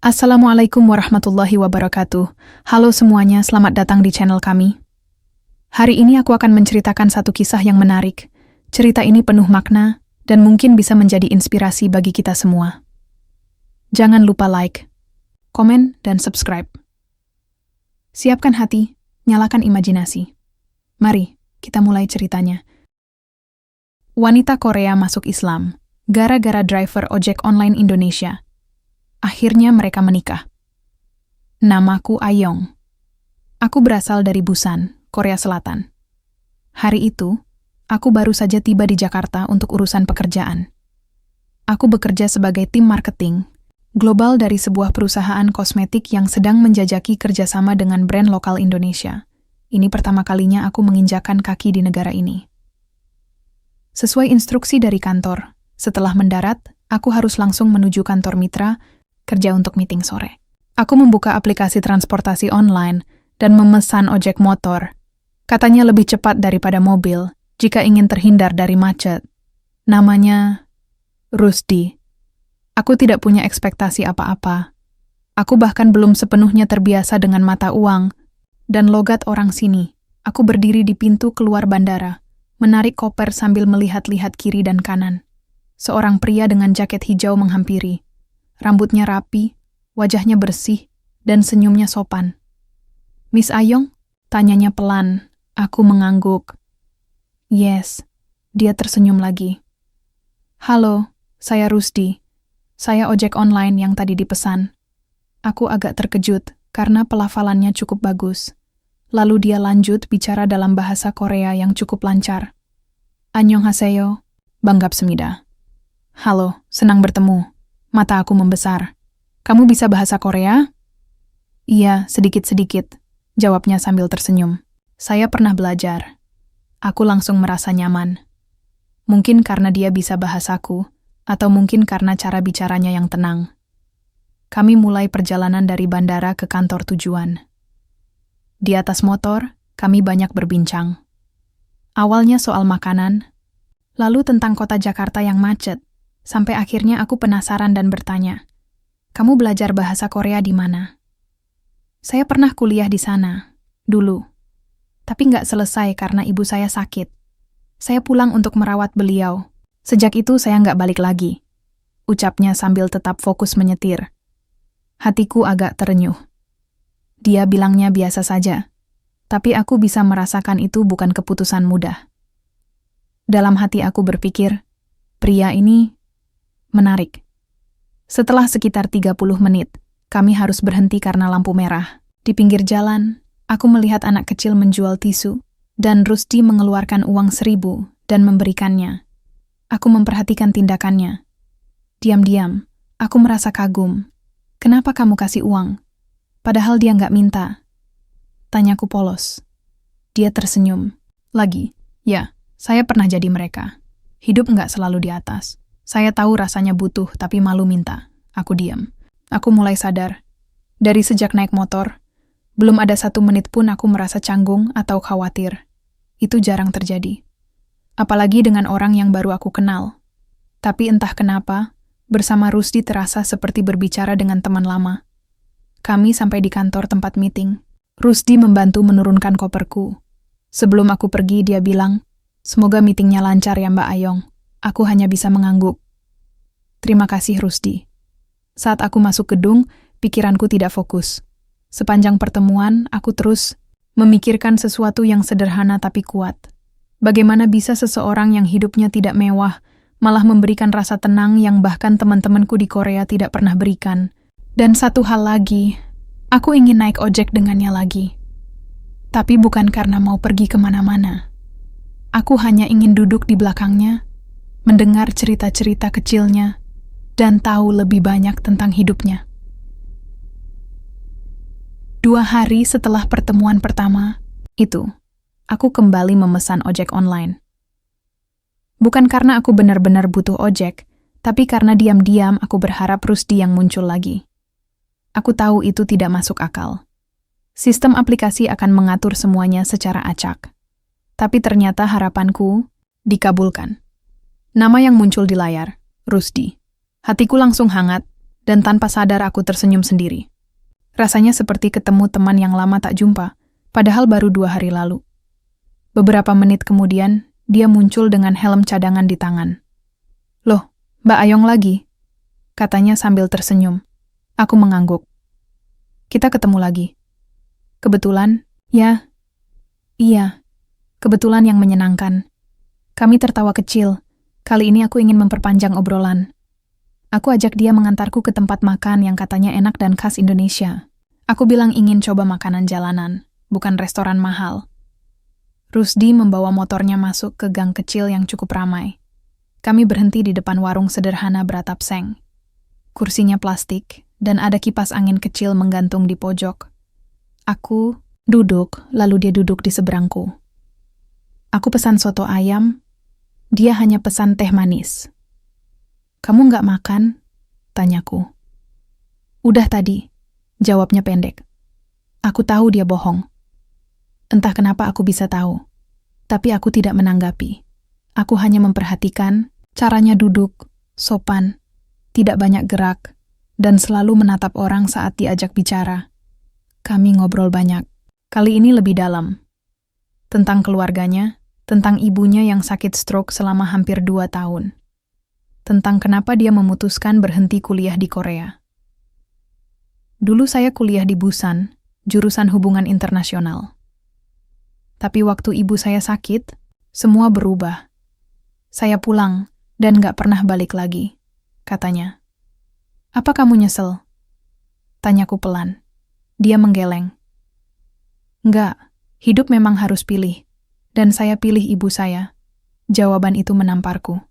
Assalamualaikum warahmatullahi wabarakatuh. Halo semuanya, selamat datang di channel kami. Hari ini aku akan menceritakan satu kisah yang menarik. Cerita ini penuh makna dan mungkin bisa menjadi inspirasi bagi kita semua. Jangan lupa like, komen, dan subscribe. Siapkan hati, nyalakan imajinasi. Mari, kita mulai ceritanya. Wanita Korea masuk Islam gara-gara driver ojek online Indonesia. Akhirnya mereka menikah. Namaku Ayong. Aku berasal dari Busan, Korea Selatan. Hari itu, aku baru saja tiba di Jakarta untuk urusan pekerjaan. Aku bekerja sebagai tim marketing global dari sebuah perusahaan kosmetik yang sedang menjajaki kerjasama dengan brand lokal Indonesia. Ini pertama kalinya aku menginjakkan kaki di negara ini. Sesuai instruksi dari kantor, setelah mendarat, aku harus langsung menuju kantor mitra kerja untuk meeting sore. Aku membuka aplikasi transportasi online dan memesan ojek motor. Katanya lebih cepat daripada mobil jika ingin terhindar dari macet. Namanya Rusdi. Aku tidak punya ekspektasi apa-apa. Aku bahkan belum sepenuhnya terbiasa dengan mata uang dan logat orang sini. Aku berdiri di pintu keluar bandara, menarik koper sambil melihat-lihat kiri dan kanan. Seorang pria dengan jaket hijau menghampiri. Rambutnya rapi, wajahnya bersih, dan senyumnya sopan. "Miss Ayong?" tanyanya pelan. Aku mengangguk. "Yes." Dia tersenyum lagi. "Halo, saya Rusdi. Saya ojek online yang tadi dipesan." Aku agak terkejut karena pelafalannya cukup bagus. Lalu dia lanjut bicara dalam bahasa Korea yang cukup lancar. "Annyeonghaseyo, banggapsemida." "Halo, senang bertemu." Mata aku membesar. "Kamu bisa bahasa Korea?" "Iya, sedikit-sedikit," jawabnya sambil tersenyum. "Saya pernah belajar." Aku langsung merasa nyaman. Mungkin karena dia bisa bahasaku, atau mungkin karena cara bicaranya yang tenang. Kami mulai perjalanan dari bandara ke kantor tujuan. Di atas motor, kami banyak berbincang. Awalnya soal makanan, lalu tentang kota Jakarta yang macet, sampai akhirnya aku penasaran dan bertanya, "Kamu belajar bahasa Korea di mana?" "Saya pernah kuliah di sana, dulu. Tapi nggak selesai karena ibu saya sakit. Saya pulang untuk merawat beliau. Sejak itu saya nggak balik lagi," ucapnya sambil tetap fokus menyetir. Hatiku agak terenyuh. Dia bilangnya biasa saja, tapi aku bisa merasakan itu bukan keputusan mudah. Dalam hati aku berpikir, pria ini menarik. Setelah sekitar 30 menit, kami harus berhenti karena lampu merah. Di pinggir jalan, aku melihat anak kecil menjual tisu, dan Rusdi mengeluarkan uang 1.000 dan memberikannya. Aku memperhatikan tindakannya. Diam-diam, aku merasa kagum. "Kenapa kamu kasih uang? Padahal dia nggak minta." Tanyaku polos. Dia tersenyum. Lagi, "Ya, saya pernah jadi mereka. Hidup nggak selalu di atas. Saya tahu rasanya butuh, tapi malu minta." Aku diam. Aku mulai sadar. Dari sejak naik motor, belum ada 1 menit pun aku merasa canggung atau khawatir. Itu jarang terjadi. Apalagi dengan orang yang baru aku kenal. Tapi entah kenapa, bersama Rusdi terasa seperti berbicara dengan teman lama. Kami sampai di kantor tempat meeting. Rusdi membantu menurunkan koperku. Sebelum aku pergi, dia bilang, "Semoga meetingnya lancar ya Mbak Ayong." Aku hanya bisa mengangguk. "Terima kasih Rusdi." Saat aku masuk gedung, pikiranku tidak fokus. Sepanjang pertemuan, aku terus memikirkan sesuatu yang sederhana tapi kuat. Bagaimana bisa seseorang yang hidupnya tidak mewah, malah memberikan rasa tenang yang bahkan teman-temanku di Korea tidak pernah berikan. Dan satu hal lagi, aku ingin naik ojek dengannya lagi. Tapi bukan karena mau pergi kemana-mana. Aku hanya ingin duduk di belakangnya, mendengar cerita-cerita kecilnya, dan tahu lebih banyak tentang hidupnya. 2 hari setelah pertemuan pertama, itu, aku kembali memesan ojek online. Bukan karena aku benar-benar butuh ojek, tapi karena diam-diam aku berharap Rusdi yang muncul lagi. Aku tahu itu tidak masuk akal. Sistem aplikasi akan mengatur semuanya secara acak. Tapi ternyata harapanku dikabulkan. Nama yang muncul di layar, Rusdi. Hatiku langsung hangat, dan tanpa sadar aku tersenyum sendiri. Rasanya seperti ketemu teman yang lama tak jumpa, padahal baru 2 hari lalu. Beberapa menit kemudian, dia muncul dengan helm cadangan di tangan. "Loh, Mbak Ayong lagi?" katanya sambil tersenyum. Aku mengangguk. "Kita ketemu lagi." "Kebetulan?" "Ya." "Iya. Kebetulan yang menyenangkan." Kami tertawa kecil. Kali ini aku ingin memperpanjang obrolan. Aku ajak dia mengantarku ke tempat makan yang katanya enak dan khas Indonesia. Aku bilang ingin coba makanan jalanan, bukan restoran mahal. Rusdi membawa motornya masuk ke gang kecil yang cukup ramai. Kami berhenti di depan warung sederhana beratap seng. Kursinya plastik, dan ada kipas angin kecil menggantung di pojok. Aku duduk, lalu dia duduk di seberangku. Aku pesan soto ayam, dia hanya pesan teh manis. "Kamu nggak makan?" tanyaku. "Udah tadi," jawabnya pendek. Aku tahu dia bohong. Entah kenapa aku bisa tahu. Tapi aku tidak menanggapi. Aku hanya memperhatikan caranya duduk, sopan, tidak banyak gerak, dan selalu menatap orang saat diajak bicara. Kami ngobrol banyak. Kali ini lebih dalam. Tentang keluarganya, tentang ibunya yang sakit stroke selama hampir 2 tahun. Tentang kenapa dia memutuskan berhenti kuliah di Korea. Dulu saya kuliah di Busan, jurusan hubungan internasional. Tapi waktu ibu saya sakit, semua berubah. Saya pulang dan gak pernah balik lagi, katanya. "Apa kamu nyesel?" tanyaku pelan. Dia menggeleng. "Enggak, hidup memang harus pilih. Dan saya pilih ibu saya." Jawaban itu menamparku.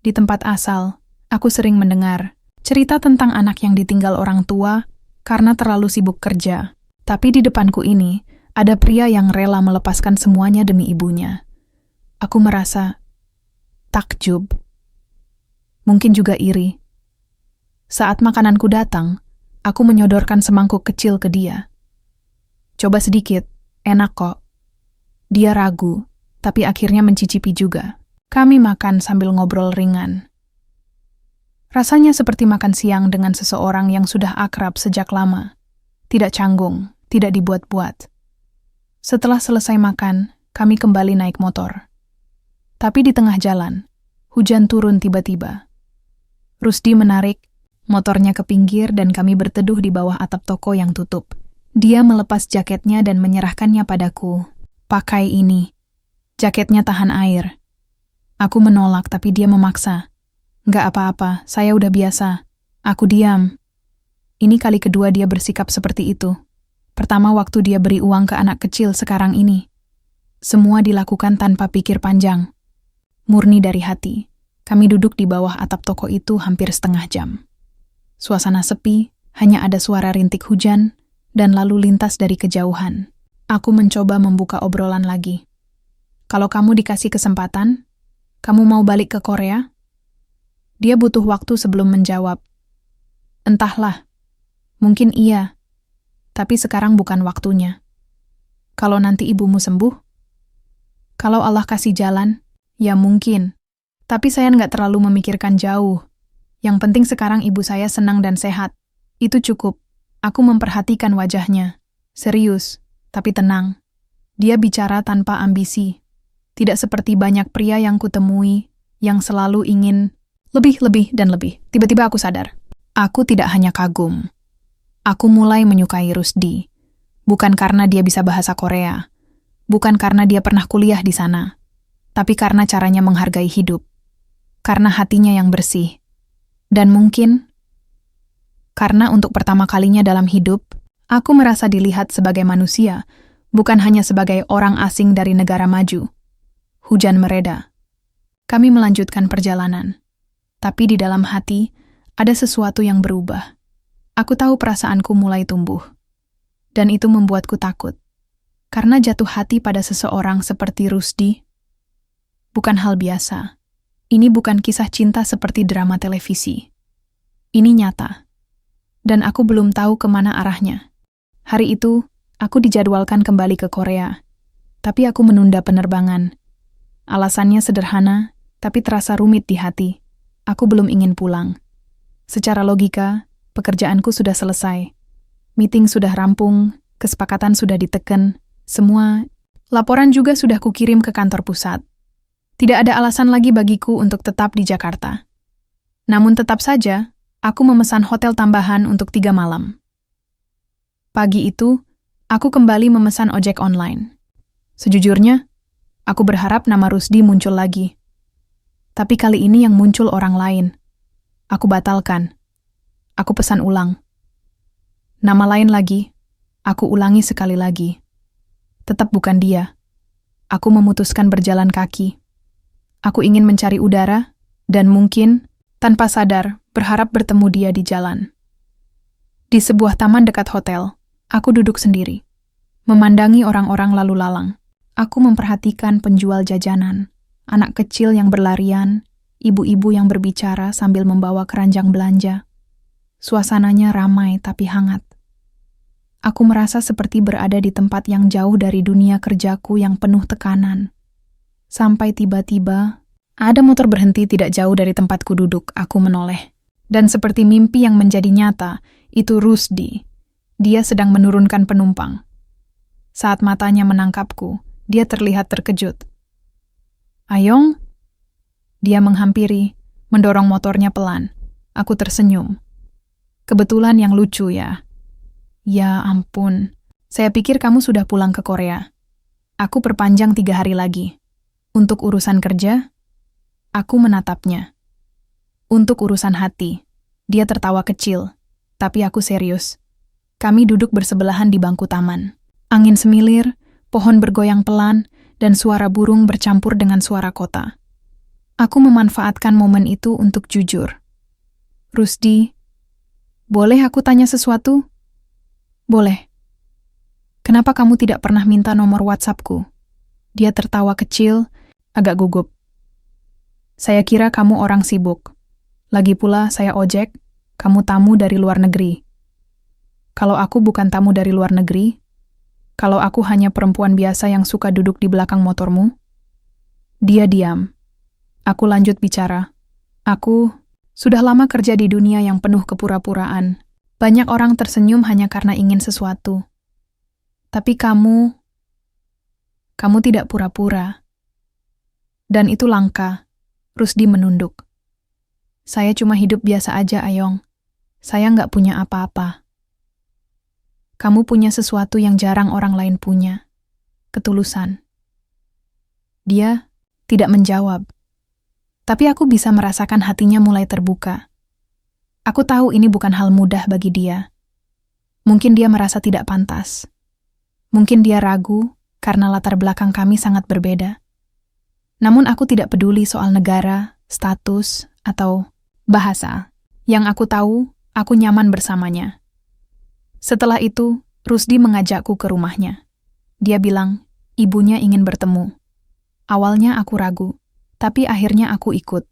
Di tempat asal, aku sering mendengar cerita tentang anak yang ditinggal orang tua karena terlalu sibuk kerja. Tapi di depanku ini, ada pria yang rela melepaskan semuanya demi ibunya. Aku merasa takjub. Mungkin juga iri. Saat makananku datang, aku menyodorkan semangkuk kecil ke dia. "Coba sedikit, enak kok." Dia ragu, tapi akhirnya mencicipi juga. Kami makan sambil ngobrol ringan. Rasanya seperti makan siang dengan seseorang yang sudah akrab sejak lama. Tidak canggung, tidak dibuat-buat. Setelah selesai makan, kami kembali naik motor. Tapi di tengah jalan, hujan turun tiba-tiba. Rusdi menarik motornya ke pinggir dan kami berteduh di bawah atap toko yang tutup. Dia melepas jaketnya dan menyerahkannya padaku. "Pakai ini. Jaketnya tahan air." Aku menolak tapi dia memaksa. "Nggak apa-apa, saya udah biasa." Aku diam. Ini kali kedua dia bersikap seperti itu. Pertama waktu dia beri uang ke anak kecil sekarang ini. Semua dilakukan tanpa pikir panjang. Murni dari hati. Kami duduk di bawah atap toko itu hampir setengah jam. Suasana sepi, hanya ada suara rintik hujan, dan lalu lintas dari kejauhan. Aku mencoba membuka obrolan lagi. "Kalau kamu dikasih kesempatan, kamu mau balik ke Korea?" Dia butuh waktu sebelum menjawab. "Entahlah. Mungkin iya. Tapi sekarang bukan waktunya. Kalau nanti ibumu sembuh? Kalau Allah kasih jalan, ya mungkin. Tapi saya nggak terlalu memikirkan jauh. Yang penting sekarang ibu saya senang dan sehat. Itu cukup." Aku memperhatikan wajahnya. Serius, tapi tenang. Dia bicara tanpa ambisi. Tidak seperti banyak pria yang kutemui, yang selalu ingin lebih, dan lebih. Tiba-tiba aku sadar. Aku tidak hanya kagum. Aku mulai menyukai Rusdi. Bukan karena dia bisa bahasa Korea. Bukan karena dia pernah kuliah di sana. Tapi karena caranya menghargai hidup. Karena hatinya yang bersih. Dan mungkin karena untuk pertama kalinya dalam hidup, aku merasa dilihat sebagai manusia, bukan hanya sebagai orang asing dari negara maju. Hujan mereda. Kami melanjutkan perjalanan. Tapi di dalam hati, ada sesuatu yang berubah. Aku tahu perasaanku mulai tumbuh. Dan itu membuatku takut. Karena jatuh hati pada seseorang seperti Rusdi bukan hal biasa. Ini bukan kisah cinta seperti drama televisi. Ini nyata. Dan aku belum tahu kemana arahnya. Hari itu, aku dijadwalkan kembali ke Korea. Tapi aku menunda penerbangan. Alasannya sederhana, tapi terasa rumit di hati. Aku belum ingin pulang. Secara logika, pekerjaanku sudah selesai. Meeting sudah rampung, kesepakatan sudah diteken, semua. Laporan juga sudah kukirim ke kantor pusat. Tidak ada alasan lagi bagiku untuk tetap di Jakarta. Namun tetap saja, aku memesan hotel tambahan untuk 3 malam. Pagi itu, aku kembali memesan ojek online. Sejujurnya, aku berharap nama Rusdi muncul lagi. Tapi kali ini yang muncul orang lain. Aku batalkan. Aku pesan ulang. Nama lain lagi, aku ulangi sekali lagi. Tetap bukan dia. Aku memutuskan berjalan kaki. Aku ingin mencari udara, dan mungkin, tanpa sadar, berharap bertemu dia di jalan. Di sebuah taman dekat hotel, aku duduk sendiri. Memandangi orang-orang lalu lalang. Aku memperhatikan penjual jajanan, anak kecil yang berlarian, ibu-ibu yang berbicara sambil membawa keranjang belanja. Suasananya ramai tapi hangat. Aku merasa seperti berada di tempat yang jauh dari dunia kerjaku yang penuh tekanan. Sampai tiba-tiba, ada motor berhenti tidak jauh dari tempatku duduk. Aku menoleh. Dan seperti mimpi yang menjadi nyata, itu Rusdi. Dia sedang menurunkan penumpang. Saat matanya menangkapku, dia terlihat terkejut. "Ayong?" Dia menghampiri, mendorong motornya pelan. Aku tersenyum. "Kebetulan yang lucu ya." "Ya ampun, saya pikir kamu sudah pulang ke Korea." "Aku perpanjang 3 hari lagi." "Untuk urusan kerja?" Aku menatapnya. "Untuk urusan hati." Dia tertawa kecil, tapi aku serius. Kami duduk bersebelahan di bangku taman. Angin semilir, pohon bergoyang pelan, dan suara burung bercampur dengan suara kota. Aku memanfaatkan momen itu untuk jujur. "Rusdi, boleh aku tanya sesuatu?" "Boleh." "Kenapa kamu tidak pernah minta nomor WhatsAppku?" Dia tertawa kecil, agak gugup. "Saya kira kamu orang sibuk. Lagi pula saya ojek, kamu tamu dari luar negeri." "Kalau aku bukan tamu dari luar negeri? Kalau aku hanya perempuan biasa yang suka duduk di belakang motormu?" Dia diam. Aku lanjut bicara. "Aku sudah lama kerja di dunia yang penuh kepura-puraan. Banyak orang tersenyum hanya karena ingin sesuatu. Tapi kamu tidak pura-pura. Dan itu langka." Rusdi menunduk. "Saya cuma hidup biasa aja, Ayong. Saya nggak punya apa-apa." "Kamu punya sesuatu yang jarang orang lain punya. Ketulusan." Dia tidak menjawab. Tapi aku bisa merasakan hatinya mulai terbuka. Aku tahu ini bukan hal mudah bagi dia. Mungkin dia merasa tidak pantas. Mungkin dia ragu karena latar belakang kami sangat berbeda. Namun aku tidak peduli soal negara, status, atau bahasa. Yang aku tahu, aku nyaman bersamanya. Setelah itu, Rusdi mengajakku ke rumahnya. Dia bilang, ibunya ingin bertemu. Awalnya aku ragu. Tapi akhirnya aku ikut.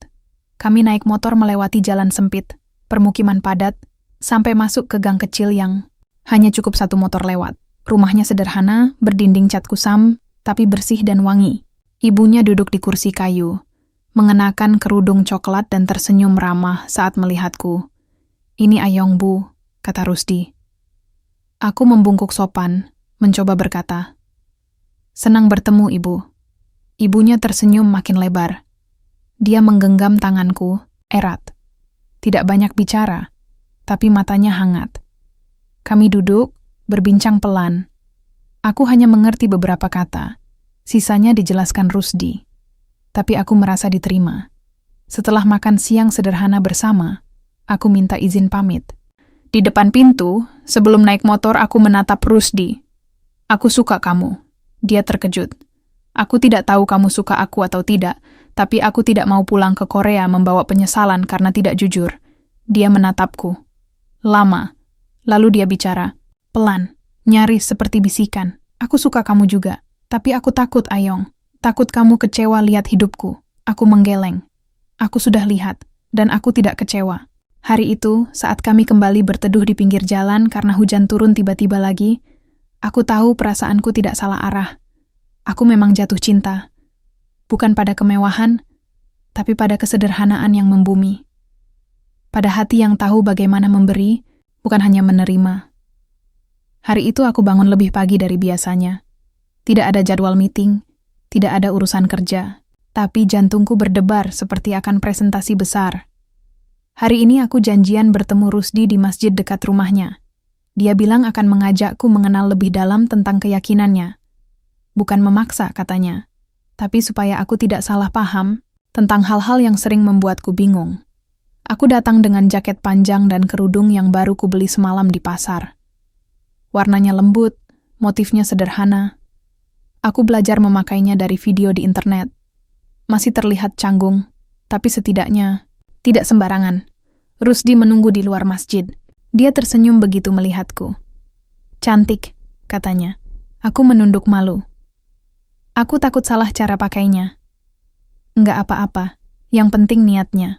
Kami naik motor melewati jalan sempit, permukiman padat, sampai masuk ke gang kecil yang hanya cukup 1 motor lewat. Rumahnya sederhana, berdinding cat kusam, tapi bersih dan wangi. Ibunya duduk di kursi kayu, mengenakan kerudung coklat dan tersenyum ramah saat melihatku. "Ini Ayong, Bu," kata Rusdi. Aku membungkuk sopan, mencoba berkata, "Senang bertemu, Ibu." Ibunya tersenyum makin lebar. Dia menggenggam tanganku, erat. Tidak banyak bicara, tapi matanya hangat. Kami duduk, berbincang pelan. Aku hanya mengerti beberapa kata. Sisanya dijelaskan Rusdi. Tapi aku merasa diterima. Setelah makan siang sederhana bersama, aku minta izin pamit. Di depan pintu, sebelum naik motor aku menatap Rusdi. "Aku suka kamu." Dia terkejut. "Aku tidak tahu kamu suka aku atau tidak, tapi aku tidak mau pulang ke Korea membawa penyesalan karena tidak jujur." Dia menatapku. Lama. Lalu dia bicara. Pelan, nyaris seperti bisikan. "Aku suka kamu juga, tapi aku takut, Ayong. Takut kamu kecewa lihat hidupku." Aku menggeleng. Aku sudah lihat, dan aku tidak kecewa. Hari itu, saat kami kembali berteduh di pinggir jalan karena hujan turun tiba-tiba lagi, aku tahu perasaanku tidak salah arah. Aku memang jatuh cinta. Bukan pada kemewahan, tapi pada kesederhanaan yang membumi. pada hati yang tahu bagaimana memberi, bukan hanya menerima. Hari itu aku bangun lebih pagi dari biasanya. Tidak ada jadwal meeting, tidak ada urusan kerja, tapi jantungku berdebar seperti akan presentasi besar. Hari ini aku janjian bertemu Rusdi di masjid dekat rumahnya. Dia bilang akan mengajakku mengenal lebih dalam tentang keyakinannya. Bukan memaksa, katanya, tapi supaya aku tidak salah paham tentang hal-hal yang sering membuatku bingung. Aku datang dengan jaket panjang dan kerudung yang baru kubeli semalam di pasar. Warnanya lembut, motifnya sederhana. Aku belajar memakainya dari video di internet. Masih terlihat canggung, tapi setidaknya tidak sembarangan. Rusdi menunggu di luar masjid. Dia tersenyum begitu melihatku. Cantik, katanya. Aku menunduk malu. Aku takut salah cara pakainya. Enggak apa-apa, yang penting niatnya.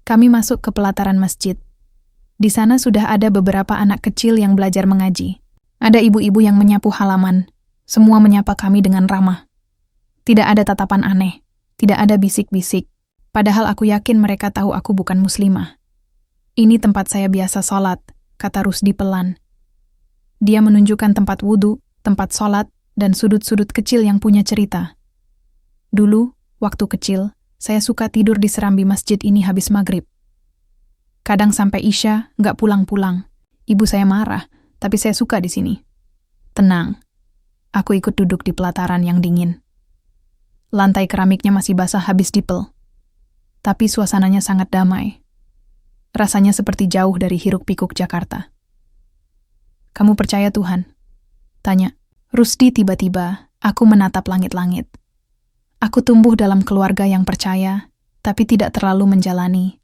Kami masuk ke pelataran masjid. Di sana sudah ada beberapa anak kecil yang belajar mengaji. Ada ibu-ibu yang menyapu halaman. Semua menyapa kami dengan ramah. Tidak ada tatapan aneh, tidak ada bisik-bisik. Padahal aku yakin mereka tahu aku bukan muslimah. Ini tempat saya biasa sholat, kata Rusdi pelan. Dia menunjukkan tempat wudhu, tempat sholat, dan sudut-sudut kecil yang punya cerita. Dulu, waktu kecil, saya suka tidur di serambi masjid ini habis maghrib. Kadang sampai Isya, nggak pulang-pulang. Ibu saya marah, tapi saya suka di sini. Tenang. Aku ikut duduk di pelataran yang dingin. Lantai keramiknya masih basah habis dipel. Tapi suasananya sangat damai. Rasanya seperti jauh dari hiruk-pikuk Jakarta. Kamu percaya Tuhan? Tanya. Rusdi tiba-tiba, aku menatap langit-langit. Aku tumbuh dalam keluarga yang percaya, tapi tidak terlalu menjalani.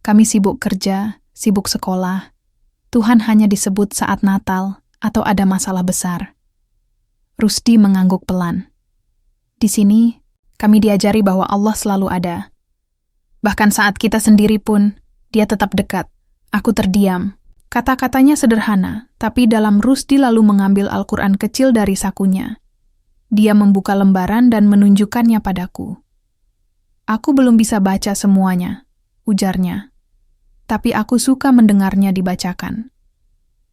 Kami sibuk kerja, sibuk sekolah. Tuhan hanya disebut saat Natal atau ada masalah besar. Rusdi mengangguk pelan. Di sini, kami diajari bahwa Allah selalu ada. Bahkan saat kita sendiri pun, Dia tetap dekat. Aku terdiam. Kata-katanya sederhana, tapi dalam Rusdi lalu mengambil Al-Quran kecil dari sakunya. Dia membuka lembaran dan menunjukkannya padaku. Aku belum bisa baca semuanya, ujarnya. Tapi aku suka mendengarnya dibacakan.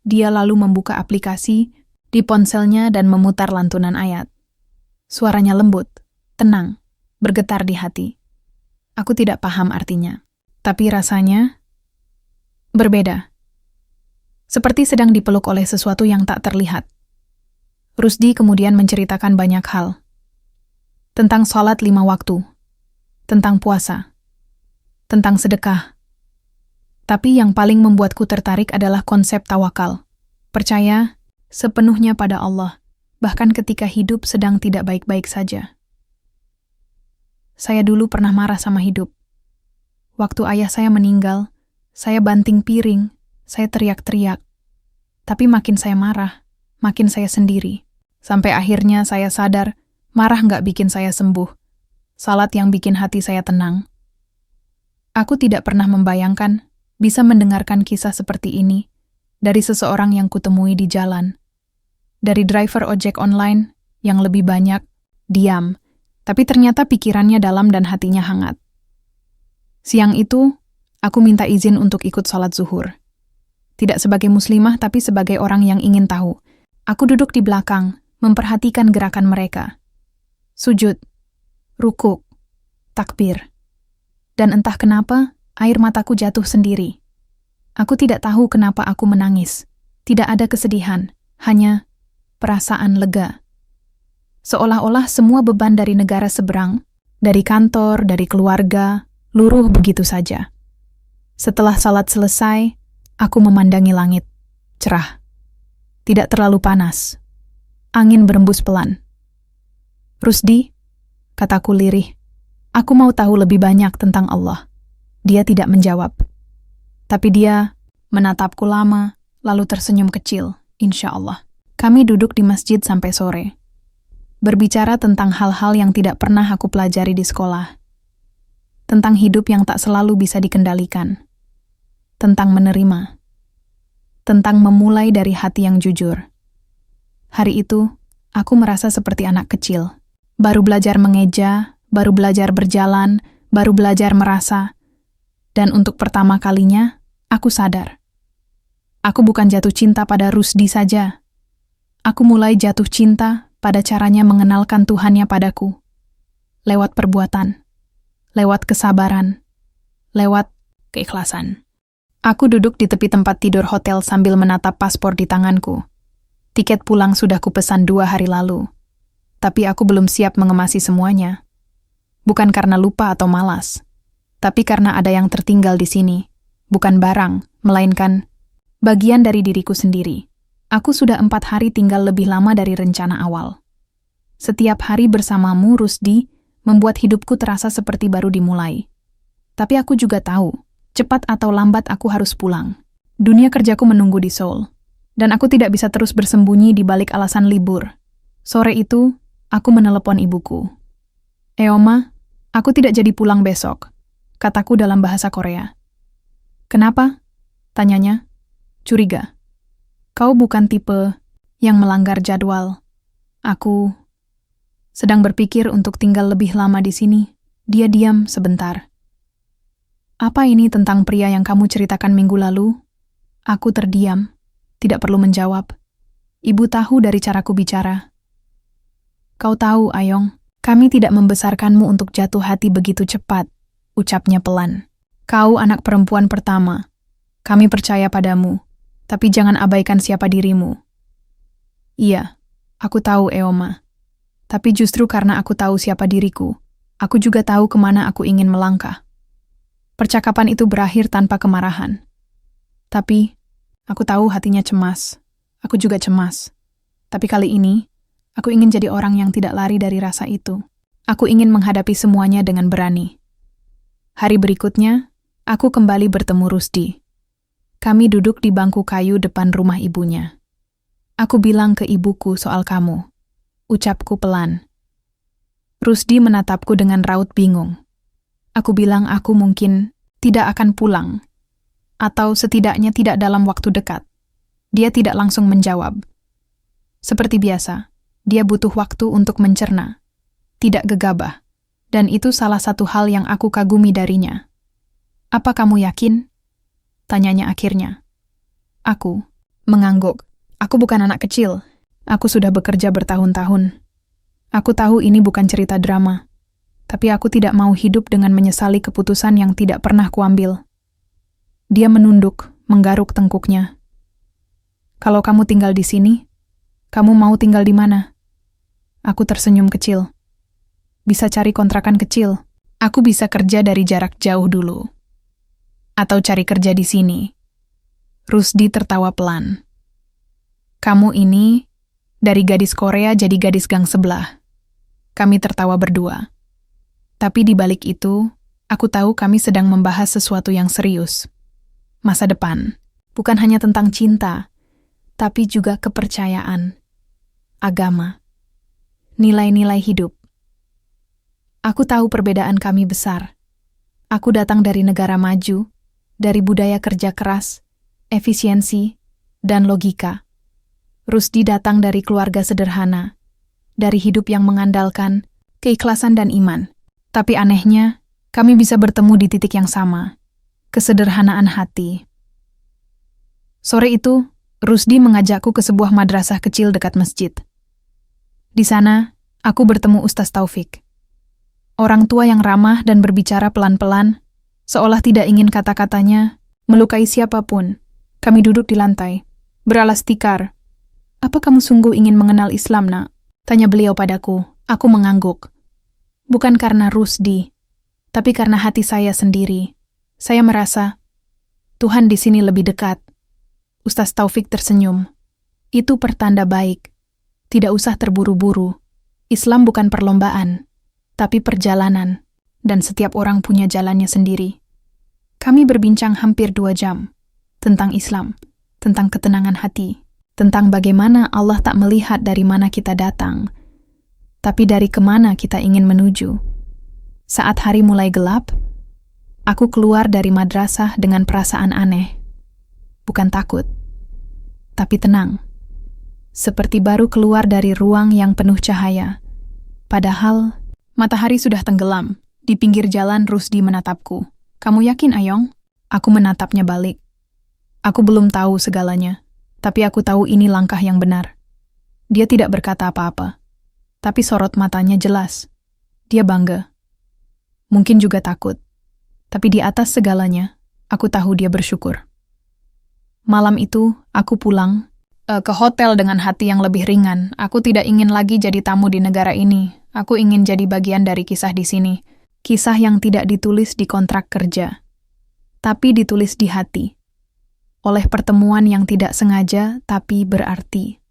Dia lalu membuka aplikasi di ponselnya dan memutar lantunan ayat. Suaranya lembut, tenang, bergetar di hati. Aku tidak paham artinya, tapi rasanya berbeda. Seperti sedang dipeluk oleh sesuatu yang tak terlihat. Rusdi kemudian menceritakan banyak hal. Tentang sholat 5 waktu. Tentang puasa. Tentang sedekah. Tapi yang paling membuatku tertarik adalah konsep tawakal. Percaya sepenuhnya pada Allah, bahkan ketika hidup sedang tidak baik-baik saja. Saya dulu pernah marah sama hidup. Waktu ayah saya meninggal, saya banting piring, saya teriak-teriak. Tapi makin saya marah, makin saya sendiri. Sampai akhirnya saya sadar, marah nggak bikin saya sembuh. Salat yang bikin hati saya tenang. Aku tidak pernah membayangkan bisa mendengarkan kisah seperti ini dari seseorang yang kutemui di jalan. Dari driver ojek online yang lebih banyak diam, tapi ternyata pikirannya dalam dan hatinya hangat. Siang itu, aku minta izin untuk ikut sholat zuhur. Tidak sebagai muslimah, tapi sebagai orang yang ingin tahu. Aku duduk di belakang, memperhatikan gerakan mereka. Sujud, rukuk, takbir. Dan entah kenapa, air mataku jatuh sendiri. Aku tidak tahu kenapa aku menangis. Tidak ada kesedihan, hanya perasaan lega. Seolah-olah semua beban dari negara seberang, dari kantor, dari keluarga, luruh begitu saja. Setelah salat selesai, aku memandangi langit, cerah. Tidak terlalu panas. Angin berembus pelan. Rusdi, kataku lirih, aku mau tahu lebih banyak tentang Allah. Dia tidak menjawab. Tapi dia menatapku lama, lalu tersenyum kecil, insya Allah. Kami duduk di masjid sampai sore. Berbicara tentang hal-hal yang tidak pernah aku pelajari di sekolah. Tentang hidup yang tak selalu bisa dikendalikan. Tentang menerima. Tentang memulai dari hati yang jujur. Hari itu, aku merasa seperti anak kecil. Baru belajar mengeja, baru belajar berjalan, baru belajar merasa. Dan untuk pertama kalinya, Aku sadar. Aku bukan jatuh cinta pada Rusdi saja. Aku mulai jatuh cinta pada caranya mengenalkan Tuhannya padaku. Lewat perbuatan, lewat kesabaran, lewat keikhlasan. Aku duduk di tepi tempat tidur hotel sambil menatap paspor di tanganku. Tiket pulang sudah kupesan 2 hari lalu. Tapi aku belum siap mengemasi semuanya. Bukan karena lupa atau malas, tapi karena ada yang tertinggal di sini. Bukan barang, melainkan bagian dari diriku sendiri. Aku sudah 4 hari tinggal lebih lama dari rencana awal. Setiap hari bersamamu, Rusdi, membuat hidupku terasa seperti baru dimulai. Tapi aku juga tahu, cepat atau lambat aku harus pulang. Dunia kerjaku menunggu di Seoul, dan aku tidak bisa terus bersembunyi di balik alasan libur. Sore itu, aku menelepon ibuku. "Eoma, aku tidak jadi pulang besok," kataku dalam bahasa Korea. "Kenapa?" tanyanya. Curiga. "Kau bukan tipe yang melanggar jadwal." Aku sedang berpikir untuk tinggal lebih lama di sini. Dia diam sebentar. "Apa ini tentang pria yang kamu ceritakan minggu lalu?" Aku terdiam, tidak perlu menjawab. Ibu tahu dari caraku bicara. "Kau tahu, Ayong, kami tidak membesarkanmu untuk jatuh hati begitu cepat," ucapnya pelan. "Kau anak perempuan pertama. Kami percaya padamu, tapi jangan abaikan siapa dirimu." "Iya, aku tahu, Eoma. Tapi justru karena aku tahu siapa diriku, aku juga tahu kemana aku ingin melangkah." Percakapan itu berakhir tanpa kemarahan. Tapi, aku tahu hatinya cemas. Aku juga cemas. Tapi kali ini, aku ingin jadi orang yang tidak lari dari rasa itu. Aku ingin menghadapi semuanya dengan berani. Hari berikutnya, aku kembali bertemu Rusdi. Kami duduk di bangku kayu depan rumah ibunya. Aku bilang ke ibuku soal kamu. Ucapku pelan. Rusdi menatapku dengan raut bingung. Aku bilang aku mungkin tidak akan pulang, atau setidaknya tidak dalam waktu dekat. Dia tidak langsung menjawab. Seperti biasa, dia butuh waktu untuk mencerna, tidak gegabah, dan itu salah satu hal yang aku kagumi darinya. "Apa kamu yakin?" tanyanya akhirnya. Aku mengangguk. Aku bukan anak kecil. Aku sudah bekerja bertahun-tahun. Aku tahu ini bukan cerita drama, tapi aku tidak mau hidup dengan menyesali keputusan yang tidak pernah kuambil. Dia menunduk, menggaruk tengkuknya. "Kalau kamu tinggal di sini, kamu mau tinggal di mana?" Aku tersenyum kecil. "Bisa cari kontrakan kecil. Aku bisa kerja dari jarak jauh dulu. Atau cari kerja di sini." Rusdi tertawa pelan. "Kamu ini dari gadis Korea jadi gadis gang sebelah." Kami tertawa berdua. Tapi di balik itu, aku tahu kami sedang membahas sesuatu yang serius. Masa depan, bukan hanya tentang cinta, tapi juga kepercayaan, agama, nilai-nilai hidup. Aku tahu perbedaan kami besar. Aku datang dari negara maju, dari budaya kerja keras, efisiensi, dan logika. Rusdi datang dari keluarga sederhana, dari hidup yang mengandalkan keikhlasan dan iman. Tapi anehnya, kami bisa bertemu di titik yang sama, kesederhanaan hati. Sore itu, Rusdi mengajakku ke sebuah madrasah kecil dekat masjid. Di sana, aku bertemu Ustaz Taufik. Orang tua yang ramah dan berbicara pelan-pelan, seolah tidak ingin kata-katanya melukai siapapun. Kami duduk di lantai, beralas tikar. "Apa kamu sungguh ingin mengenal Islam, nak?" tanya beliau padaku. Aku mengangguk. Bukan karena Rusdi, tapi karena hati saya sendiri. Saya merasa, Tuhan di sini lebih dekat. Ustaz Taufik tersenyum. "Itu pertanda baik. Tidak usah terburu-buru. Islam bukan perlombaan, tapi perjalanan, dan setiap orang punya jalannya sendiri." Kami berbincang hampir 2 jam, tentang Islam, tentang ketenangan hati, tentang bagaimana Allah tak melihat dari mana kita datang, tapi dari kemana kita ingin menuju. Saat hari mulai gelap, aku keluar dari madrasah dengan perasaan aneh. Bukan takut, tapi tenang. Seperti baru keluar dari ruang yang penuh cahaya. Padahal, matahari sudah tenggelam. Di pinggir jalan Rusdi menatapku. "Kamu yakin, Ayong?" Aku menatapnya balik. Aku belum tahu segalanya, tapi aku tahu ini langkah yang benar. Dia tidak berkata apa-apa, tapi sorot matanya jelas. Dia bangga. Mungkin juga takut. Tapi di atas segalanya, aku tahu dia bersyukur. Malam itu, aku pulang ke hotel dengan hati yang lebih ringan. Aku tidak ingin lagi jadi tamu di negara ini. Aku ingin jadi bagian dari kisah di sini. Kisah yang tidak ditulis di kontrak kerja, tapi ditulis di hati. Oleh pertemuan yang tidak sengaja, tapi berarti.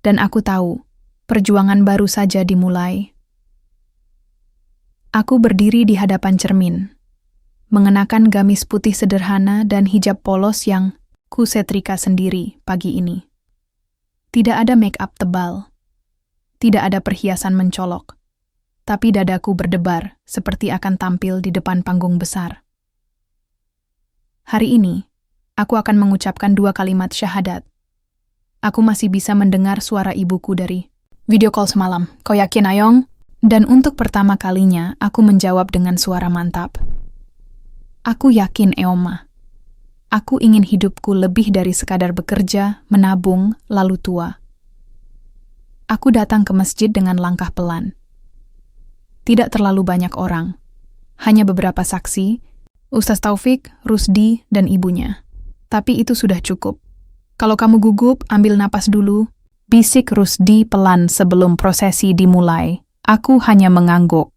Dan aku tahu, perjuangan baru saja dimulai. Aku berdiri di hadapan cermin, mengenakan gamis putih sederhana dan hijab polos yang kusetrika sendiri pagi ini. Tidak ada make-up tebal, tidak ada perhiasan mencolok, tapi dadaku berdebar seperti akan tampil di depan panggung besar. Hari ini, aku akan mengucapkan 2 kalimat syahadat. Aku masih bisa mendengar suara ibuku dari video call semalam. Kau yakin, Ayong? Dan untuk pertama kalinya, aku menjawab dengan suara mantap. Aku yakin, Eoma. Aku ingin hidupku lebih dari sekadar bekerja, menabung, lalu tua. Aku datang ke masjid dengan langkah pelan. Tidak terlalu banyak orang. Hanya beberapa saksi, Ustaz Taufik, Rusdi, dan ibunya. Tapi itu sudah cukup. Kalau kamu gugup, ambil napas dulu. Bisik Rusdi pelan sebelum prosesi dimulai. Aku hanya mengangguk.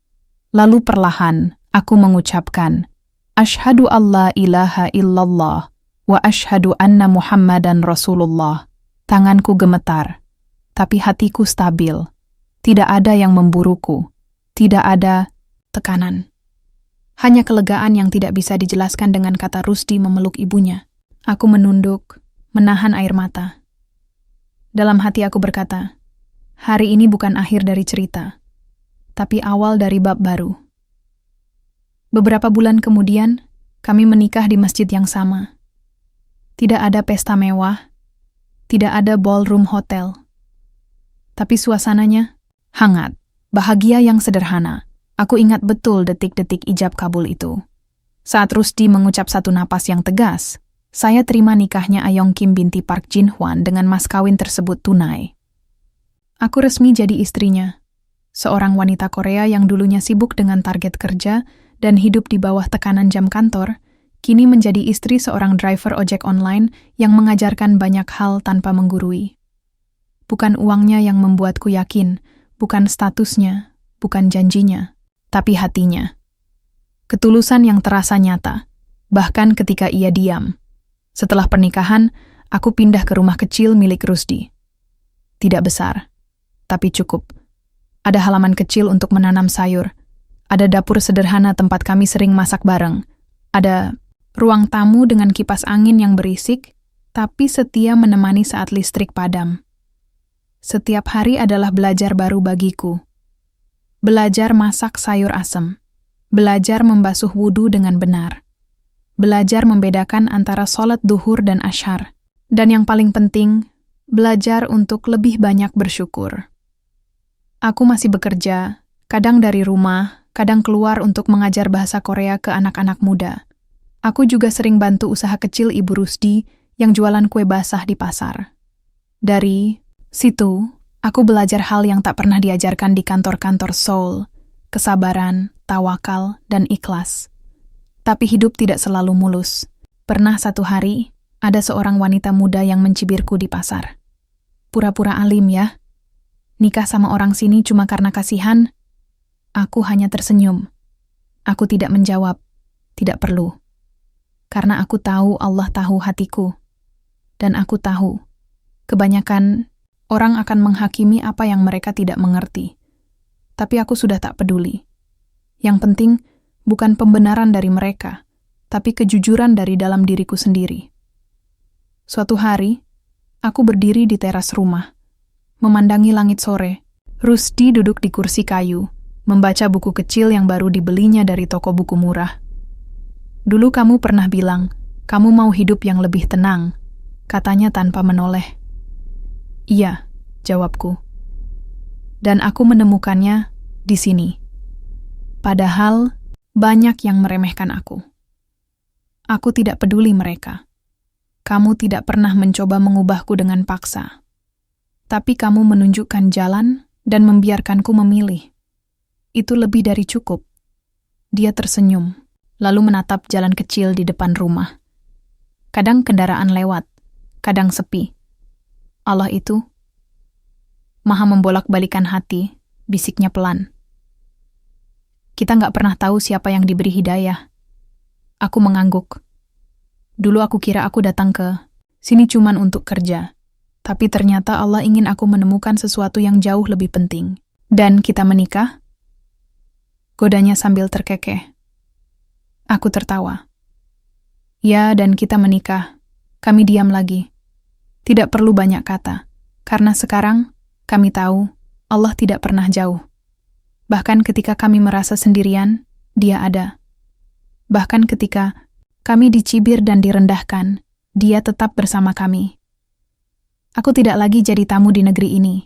Lalu perlahan, aku mengucapkan, Asyhadu alla ilaha illallah, wa asyhadu anna Muhammadan Rasulullah. Tanganku gemetar, tapi hatiku stabil. Tidak ada yang memburuku. Tidak ada tekanan. Hanya kelegaan yang tidak bisa dijelaskan dengan kata Rusdi memeluk ibunya. Aku menunduk, menahan air mata. Dalam hati aku berkata, hari ini bukan akhir dari cerita, tapi awal dari bab baru. Beberapa bulan kemudian, kami menikah di masjid yang sama. Tidak ada pesta mewah, tidak ada ballroom hotel. Tapi suasananya hangat, bahagia yang sederhana. Aku ingat betul detik-detik ijab kabul itu. Saat Rusdi mengucap satu napas yang tegas, saya terima nikahnya Ayong Kim binti Park Jin Hwan dengan mas kawin tersebut tunai. Aku resmi jadi istrinya, seorang wanita Korea yang dulunya sibuk dengan target kerja dan hidup di bawah tekanan jam kantor, kini menjadi istri seorang driver ojek online yang mengajarkan banyak hal tanpa menggurui. Bukan uangnya yang membuatku yakin, bukan statusnya, bukan janjinya, tapi hatinya. Ketulusan yang terasa nyata, bahkan ketika ia diam. Setelah pernikahan, aku pindah ke rumah kecil milik Rusdi. Tidak besar, tapi cukup. Ada halaman kecil untuk menanam sayur. Ada dapur sederhana tempat kami sering masak bareng. Ada ruang tamu dengan kipas angin yang berisik, tapi setia menemani saat listrik padam. Setiap hari adalah belajar baru bagiku. Belajar masak sayur asem. Belajar membasuh wudu dengan benar. Belajar membedakan antara sholat duhur dan asyar. Dan yang paling penting, belajar untuk lebih banyak bersyukur. Aku masih bekerja, kadang dari rumah, kadang keluar untuk mengajar bahasa Korea ke anak-anak muda. Aku juga sering bantu usaha kecil Ibu Rusdi yang jualan kue basah di pasar. Dari situ, aku belajar hal yang tak pernah diajarkan di kantor-kantor Seoul, kesabaran, tawakal, dan ikhlas. Tapi hidup tidak selalu mulus. Pernah satu hari, ada seorang wanita muda yang mencibirku di pasar. Pura-pura alim ya. Nikah sama orang sini cuma karena kasihan. Aku hanya tersenyum. Aku tidak menjawab. Tidak perlu. Karena aku tahu Allah tahu hatiku. Dan aku tahu, kebanyakan orang akan menghakimi apa yang mereka tidak mengerti. Tapi aku sudah tak peduli. Yang penting, bukan pembenaran dari mereka, tapi kejujuran dari dalam diriku sendiri. Suatu hari, aku berdiri di teras rumah, memandangi langit sore. Rusdi duduk di kursi kayu, membaca buku kecil yang baru dibelinya dari toko buku murah. Dulu kamu pernah bilang, kamu mau hidup yang lebih tenang, katanya tanpa menoleh. Iya, jawabku. Dan aku menemukannya di sini. Padahal, banyak yang meremehkan aku. Aku tidak peduli mereka. Kamu tidak pernah mencoba mengubahku dengan paksa. Tapi kamu menunjukkan jalan dan membiarkanku memilih. Itu lebih dari cukup. Dia tersenyum, lalu menatap jalan kecil di depan rumah. Kadang kendaraan lewat, kadang sepi. Allah itu Maha membolak-balikan hati, bisiknya pelan. Kita nggak pernah tahu siapa yang diberi hidayah. Aku mengangguk. Dulu aku kira aku datang ke sini cuman untuk kerja. Tapi ternyata Allah ingin aku menemukan sesuatu yang jauh lebih penting. Dan kita menikah? Godanya sambil terkekeh. Aku tertawa. Ya, dan kita menikah. Kami diam lagi. Tidak perlu banyak kata. Karena sekarang, kami tahu Allah tidak pernah jauh. Bahkan ketika kami merasa sendirian, Dia ada. Bahkan ketika kami dicibir dan direndahkan, Dia tetap bersama kami. Aku tidak lagi jadi tamu di negeri ini.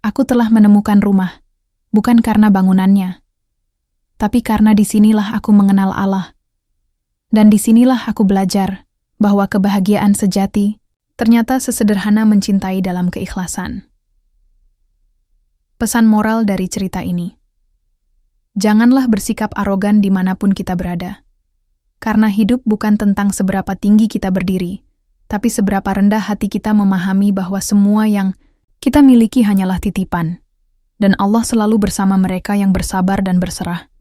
Aku telah menemukan rumah, bukan karena bangunannya, tapi karena disinilah aku mengenal Allah. Dan disinilah aku belajar bahwa kebahagiaan sejati ternyata sesederhana mencintai dalam keikhlasan. Pesan moral dari cerita ini. Janganlah bersikap arogan dimanapun kita berada. Karena hidup bukan tentang seberapa tinggi kita berdiri, tapi seberapa rendah hati kita memahami bahwa semua yang kita miliki hanyalah titipan, dan Allah selalu bersama mereka yang bersabar dan berserah.